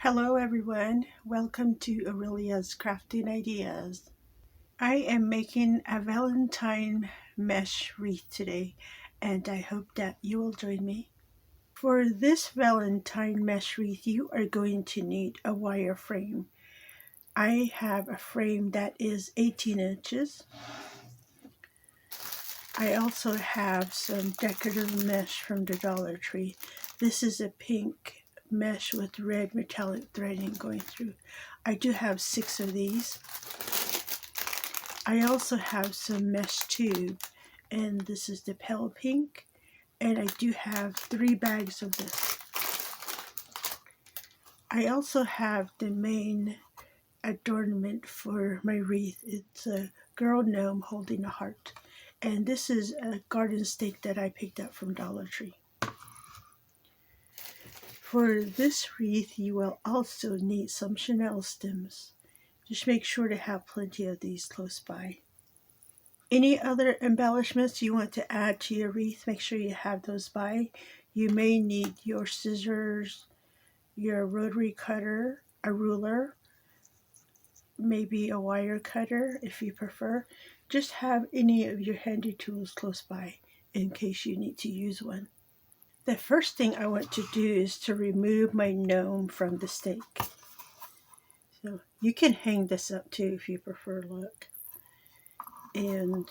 Hello everyone, welcome to Aurelia's Crafting Ideas. I am making a Valentine mesh wreath today and I hope that you will join me. For this Valentine mesh wreath you are going to need a wire frame. I have a frame that is 18 inches. I also have some decorative mesh from the Dollar Tree. This is a pink mesh with red metallic threading going through. I do have 6 of these. I also have some mesh tube, and this is the pale pink, and I do have 3 bags of this. I also have the main adornment for my wreath. It's a girl gnome holding a heart, and this is a garden stake that I picked up from Dollar Tree. For this wreath, you will also need some chenille stems. Just make sure to have plenty of these close by. Any other embellishments you want to add to your wreath, make sure you have those by. You may need your scissors, your rotary cutter, a ruler, maybe a wire cutter if you prefer. Just have any of your handy tools close by in case you need to use one. The first thing I want to do is to remove my gnome from the stake. So you can hang this up too if you prefer, look. And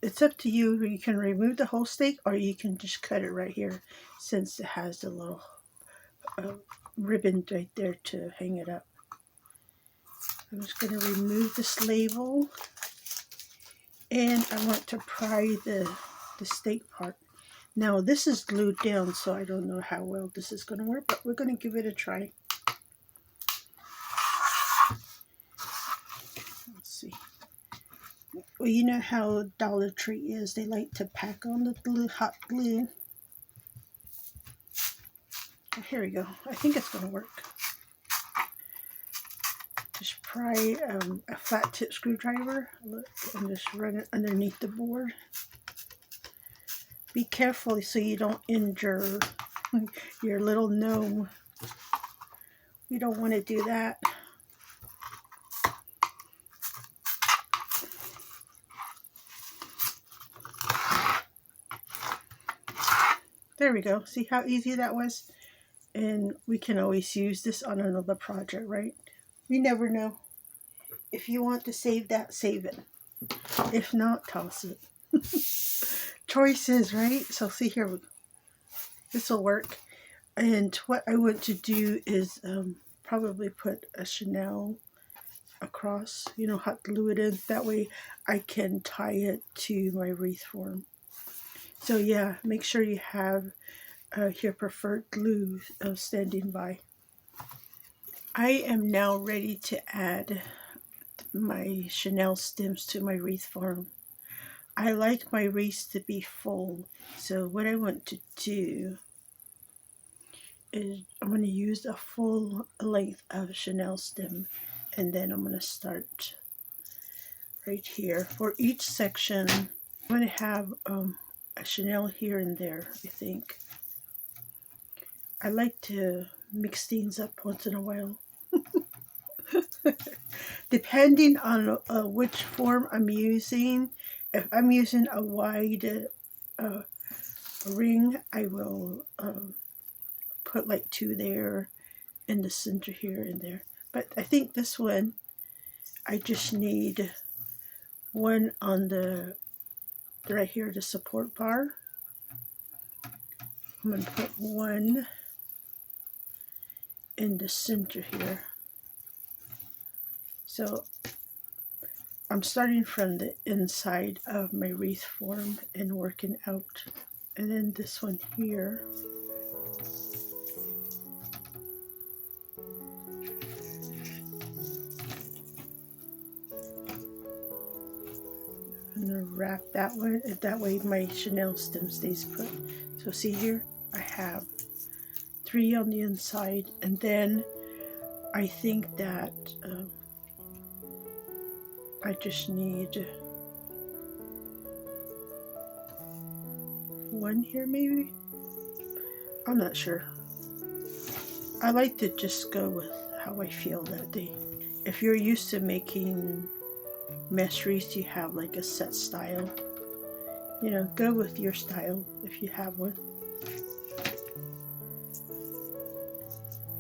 it's up to you. You can remove the whole stake or you can just cut it right here since it has the little ribbon right there to hang it up. I'm just going to remove this label and I want to pry the stake part. Now this is glued down, so I don't know how well this is going to work, but we're going to give it a try. Let's see. Well, you know how Dollar Tree is. They like to pack on the glue, hot glue. Oh, here we go. I think it's going to work. Just pry a flat tip screwdriver and just run it underneath the board. Be careful so you don't injure your little gnome. We don't want to do that. There we go. See how easy that was? And we can always use this on another project, right? We never know. If you want to save that, save it. If not, toss it. Choices, right? So see here, this will work. And what I want to do is probably put a chenille across, hot glue it in. That way I can tie it to my wreath form. So yeah, make sure you have your preferred glue standing by. I am now ready to add my chenille stems to my wreath form. I like my wreath to be full, so what I want to do is I'm going to use a full length of chenille stem, and then I'm going to start right here. For each section, I'm going to have a chenille here and there, I think. I like to mix things up once in a while. Depending on which form I'm using, if I'm using a wide ring, I will put like 2 there in the center here and there. But I think this one, I just need 1 on the right here, the support bar. I'm going to put 1 in the center here. So I'm starting from the inside of my wreath form and working out. And then this one here. I'm going to wrap that one, that way my chenille stem stays put. So see here, I have 3 on the inside, and then I think that I just need 1 here maybe. I'm not sure. I like to just go with how I feel that day. If you're used to making mesh wreaths, you have like a set style. You know, go with your style if you have one.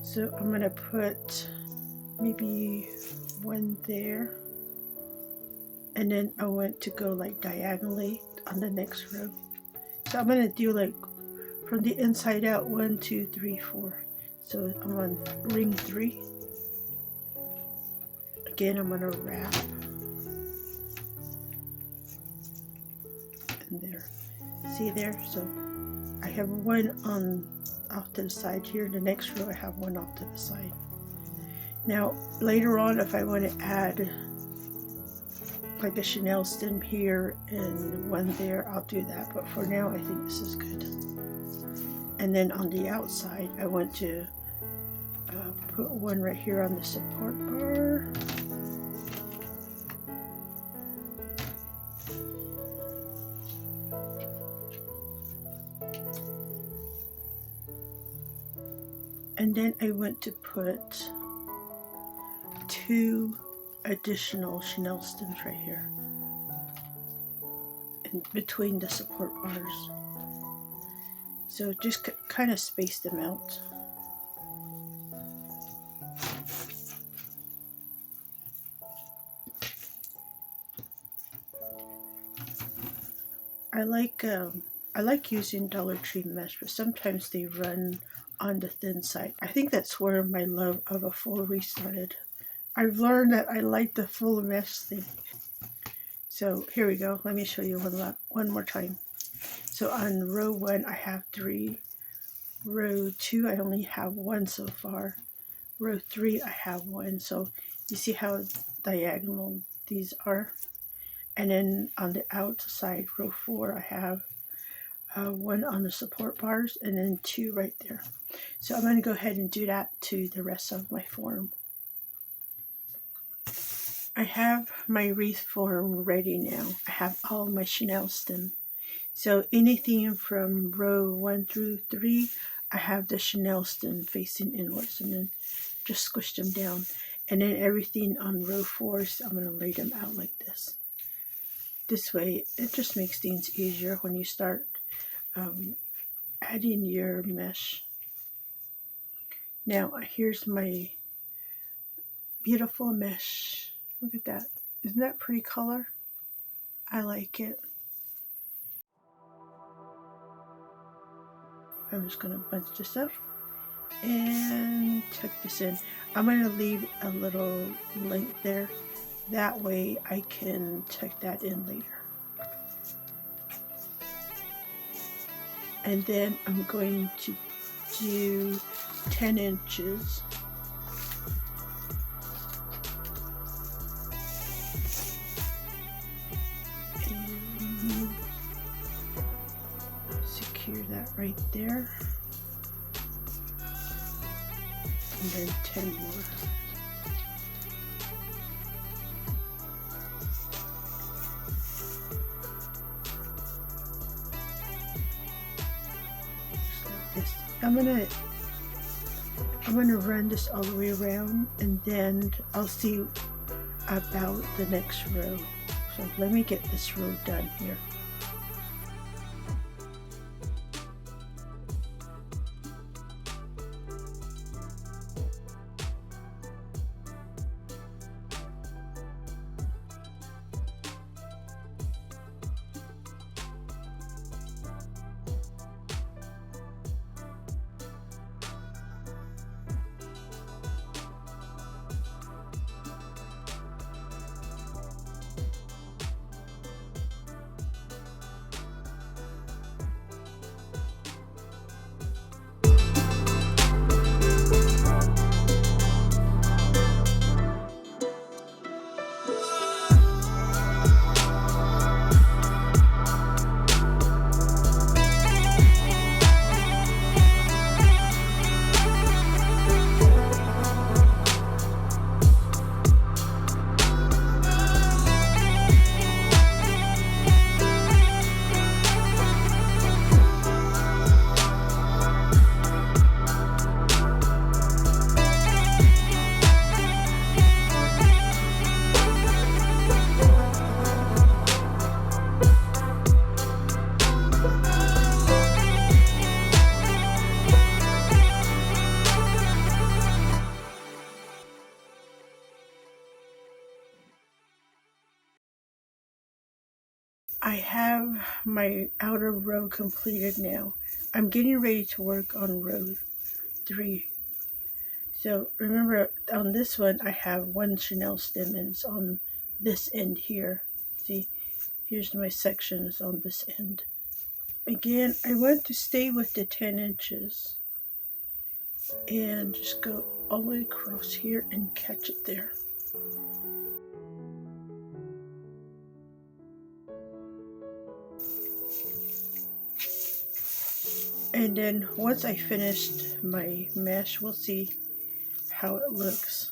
So I'm gonna put maybe one there, and then I want to go like diagonally on the next row. So I'm gonna do like from the inside out 1, 2, 3, 4. So I'm on ring 3. Again, I'm gonna wrap in there. See there? So I have one on off to the side here. The next row I have one off to the side. Now later on, if I want to add like a Chanel stem here and one there, I'll do that. But for now, I think this is good. And then on the outside, I want to put one right here on the support bar. And then I want to put 2 additional Chanel stems right here in between the support bars. So just kind of space them out. I like using Dollar Tree mesh, but sometimes they run on the thin side. I think that's where my love of a full wreath started. I've learned that I like the full mesh thing. So here we go. Let me show you one more time. So on row 1, I have 3. Row 2, I only have 1 so far. Row 3, I have 1. So you see how diagonal these are? And then on the outside, row 4, I have 1 on the support bars and then 2 right there. So I'm going to go ahead and do that to the rest of my form. I have my wreath form ready now. I have all my Chanel stem. So anything from row 1 through 3, I have the Chanel stem facing inwards, and then just squish them down. And then everything on row 4, so I'm going to lay them out like this. This way, it just makes things easier when you start adding your mesh. Now, here's my beautiful mesh. Look at that. Isn't that pretty color? I like it. I'm just going to bunch this up and tuck this in. I'm going to leave a little length there. That way I can tuck that in later. And then I'm going to do 10 inches. And secure that right there. And then 10 more. I'm gonna run this all the way around, and then I'll see about the next row. So let me get this row done here. I have my outer row completed now. I'm getting ready to work on row 3. So remember, on this one I have one chenille stem and it's on this end here. See, here's my sections on this end. Again, I want to stay with the 10 inches and just go all the way across here and catch it there. And then once I finished my mesh, we'll see how it looks.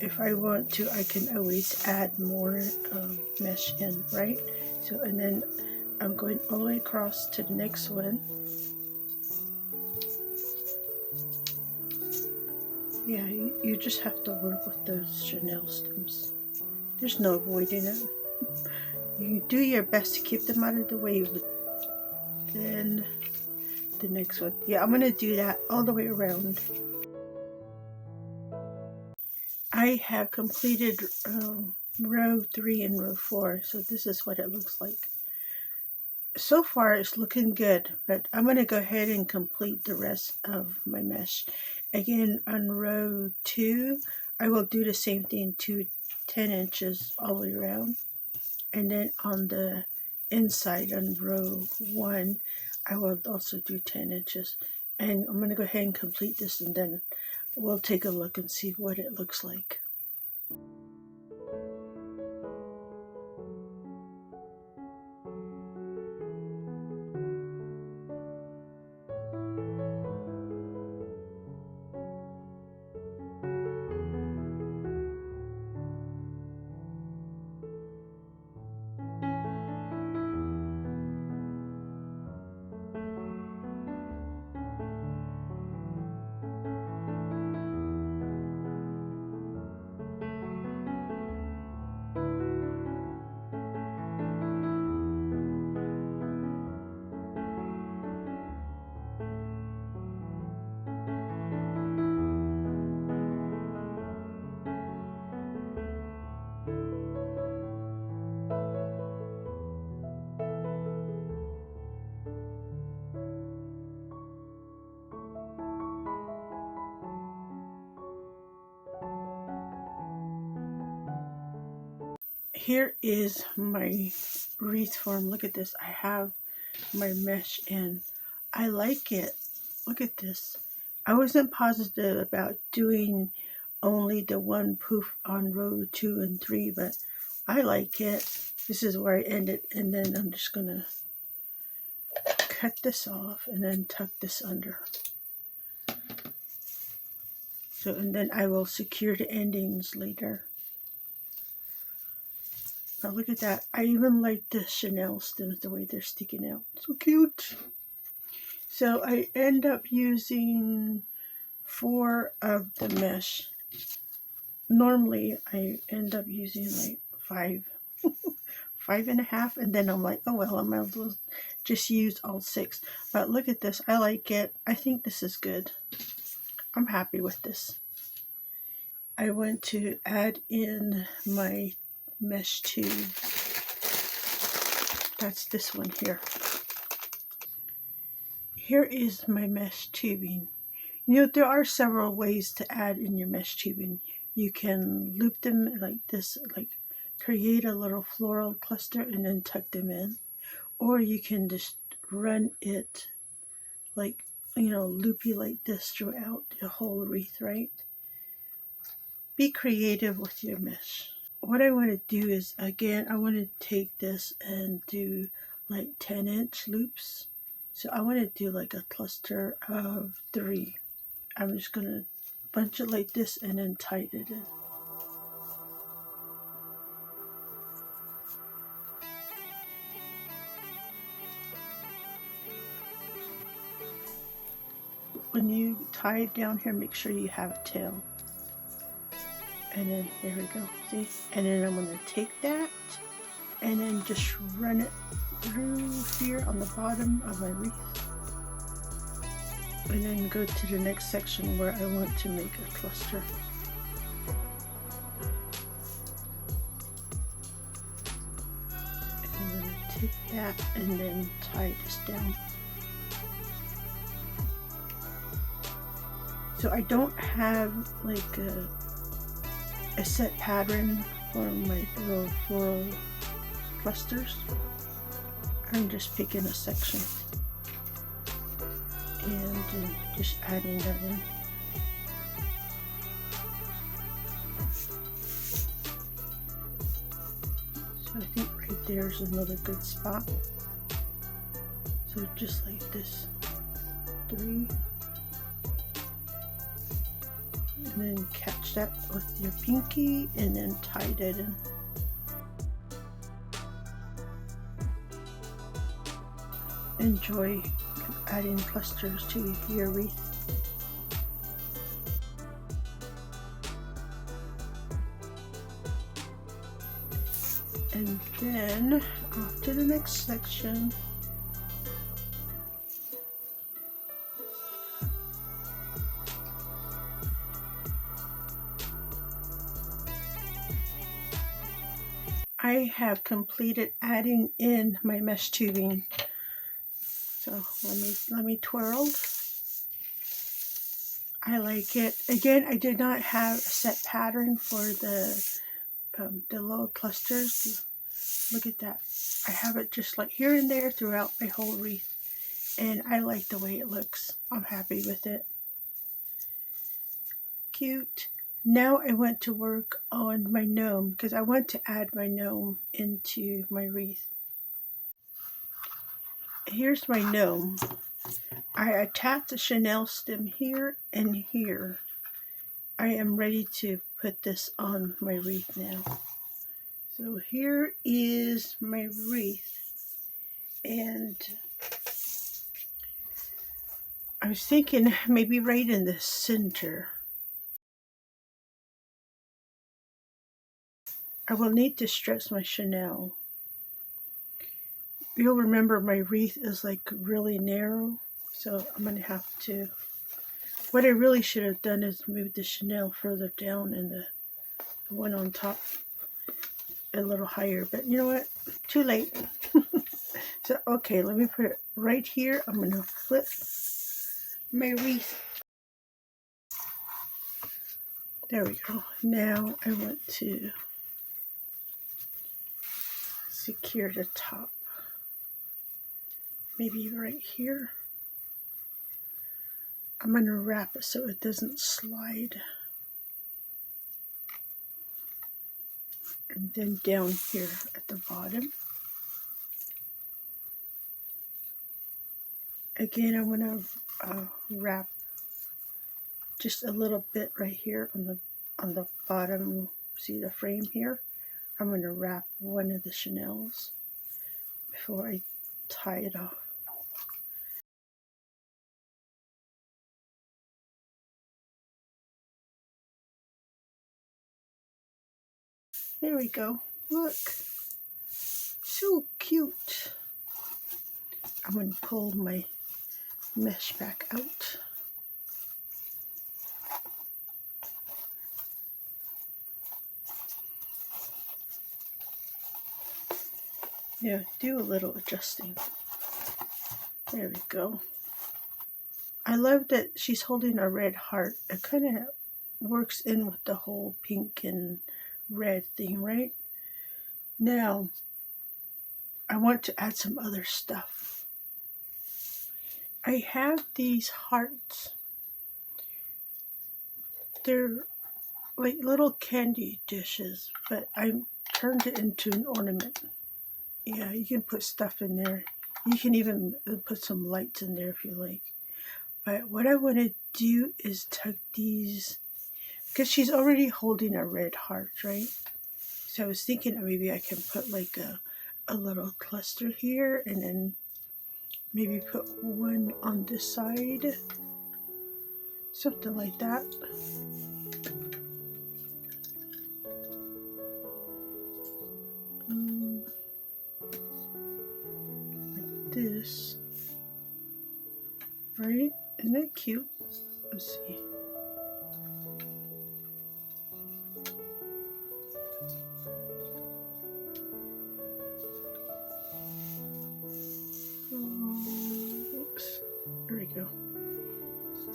If I want to, I can always add more mesh in, right? So, and then I'm going all the way across to the next one. Yeah, you just have to work with those chenille stems. There's no avoiding it. You do your best to keep them out of the way, but then the next one. Yeah, I'm going to do that all the way around. I have completed row 3 and row 4, so this is what it looks like. So far it's looking good, but I'm going to go ahead and complete the rest of my mesh. Again, on row 2, I will do the same thing to 10 inches all the way around. And then on the inside, on row 1, I will also do 10 inches. And I'm going to go ahead and complete this, and then we'll take a look and see what it looks like. Here is my wreath form. Look at this. I have my mesh in. I like it. Look at this. I wasn't positive about doing only the one poof on row 2 and 3, but I like it. This is where I ended, and then I'm just gonna cut this off and then tuck this under. So, and then I will secure the endings later. Now look at that. I even like the chenille stems, the way they're sticking out. So cute. So I end up using 4 of the mesh. Normally I end up using like 5, 5.5, and then I'm like, oh well, I might as well just use all 6. But look at this. I like it. I think this is good. I'm happy with this. I want to add in my mesh tube. That's this one here. Here is my mesh tubing. You know, there are several ways to add in your mesh tubing. You can loop them like this, like create a little floral cluster and then tuck them in. Or you can just run it like, you know, loopy like this throughout the whole wreath, right? Be creative with your mesh. What I want to do is, again, I want to take this and do like 10-inch loops. So I want to do like a cluster of 3. I'm just going to bunch it like this and then tighten it in. When you tie it down here, make sure you have a tail. And then there we go, see? And then I'm going to take that and then just run it through here on the bottom of my wreath. And then go to the next section where I want to make a cluster. take that and then tie this down. So I don't have like a set pattern for my little floral clusters. I'm just picking a section and just adding that in. So I think right there's another good spot. So just like this, 3, and then catch that with your pinky and then tie that in. Enjoy adding clusters to your wreath. And then off to the next section. I have completed adding in my mesh tubing. So let me twirl. I like it. Again, I did not have a set pattern for the little clusters. Look at that. I have it just like here and there throughout my whole wreath. And I like the way it looks. I'm happy with it. Cute. Now I went to work on my gnome because I want to add my gnome into my wreath. Here's my gnome. I attached the chenille stem here and here. I am ready to put this on my wreath now. So here is my wreath, and I was thinking maybe right in the center. I will need to stretch my chenille. You'll remember my wreath is like really narrow, so I'm going to have to, what I really should have done is move the chenille further down and the one on top a little higher, but you know what, too late. So okay, let me put it right here. I'm going to flip my wreath. There we go. Now I want to secure the top. Maybe right here. I'm going to wrap it so it doesn't slide. And then down here at the bottom. Again, I'm going to wrap just a little bit right here on the bottom. See the frame here? I'm going to wrap one of the chenilles before I tie it off. There we go. Look. So cute. I'm going to pull my mesh back out. Yeah, do a little adjusting. There we go. I love that she's holding a red heart. It kind of works in with the whole pink and red thing, right? Now, I want to add some other stuff. I have these hearts. They're like little candy dishes, but I turned it into an ornament. Yeah, you can put stuff in there. You can even put some lights in there if you like. But what I want to do is tuck these, because she's already holding a red heart, right? So I was thinking that maybe I can put like a little cluster here, and then maybe put one on this side. Something like that. Like this. Right? Isn't that cute? Let's see.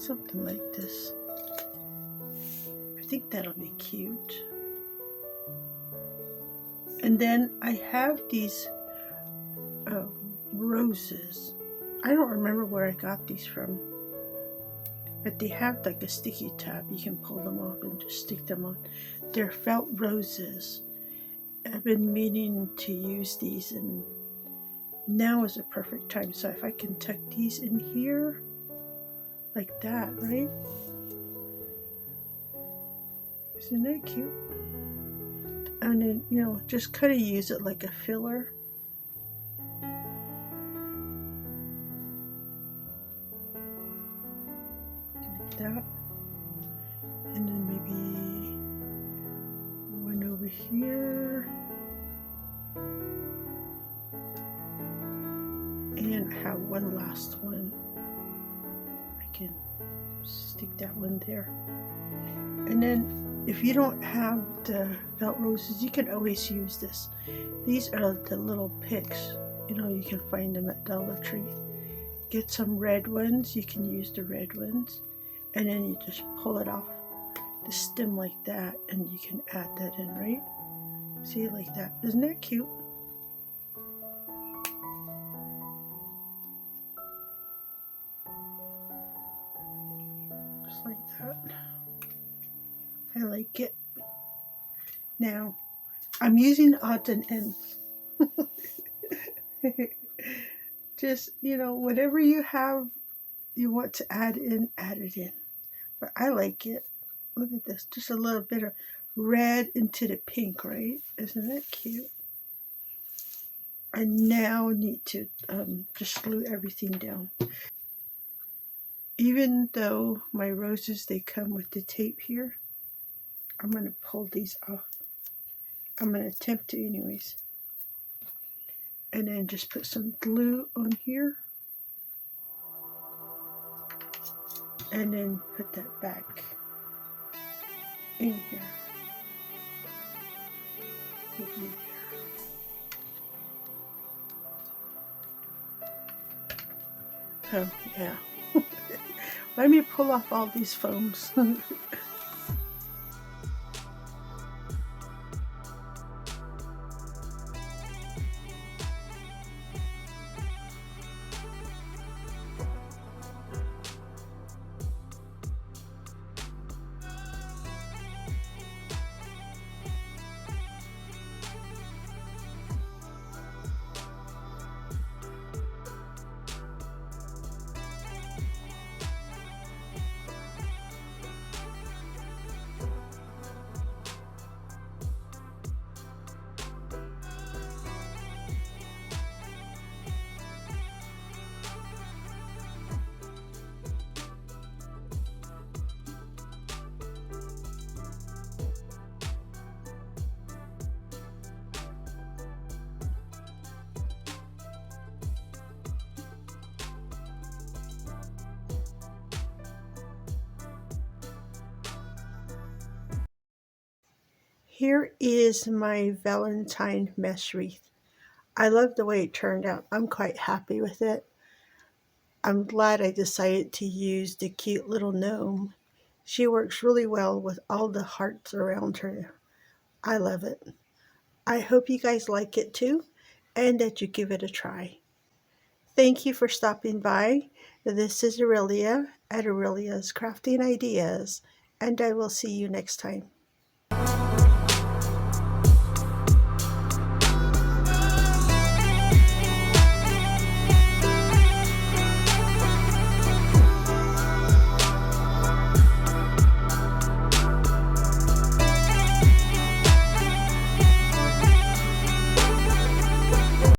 Something like this. I think that'll be cute. And then I have these roses. I don't remember where I got these from, but they have like a sticky tab. You can pull them off and just stick them on. They're felt roses. I've been meaning to use these, and now is the perfect time. So if I can tuck these in here like that, right? Isn't that cute? And then, you know, just kind of use it like a filler. Like that. And then maybe one over here. And I have one last one. I can stick that one there. And then if you don't have the felt roses, you can always use this. These are the little picks. You know, you can find them at Dollar Tree. Get some red ones. You can use the red ones. And then you just pull it off the stem like that, and you can add that in, right? See, like that. Isn't that cute? Just like that. I like it. Now, I'm using odds and ends. Just, you know, whatever you have, you want to add it in. But I like it. Look at this. Just a little bit of red into the pink, right? Isn't that cute? I now need to just glue everything down. Even though my roses, they come with the tape here, I'm going to pull these off. I'm going to attempt to anyways. And then just put some glue on here. And then put that back in here. Put it there. Oh, yeah. Let me pull off all these foams. Here is my Valentine mesh wreath. I love the way it turned out. I'm quite happy with it. I'm glad I decided to use the cute little gnome. She works really well with all the hearts around her. I love it. I hope you guys like it too, and that you give it a try. Thank you for stopping by. This is Aurelia at Aurelia's Crafting Ideas, and I will see you next time.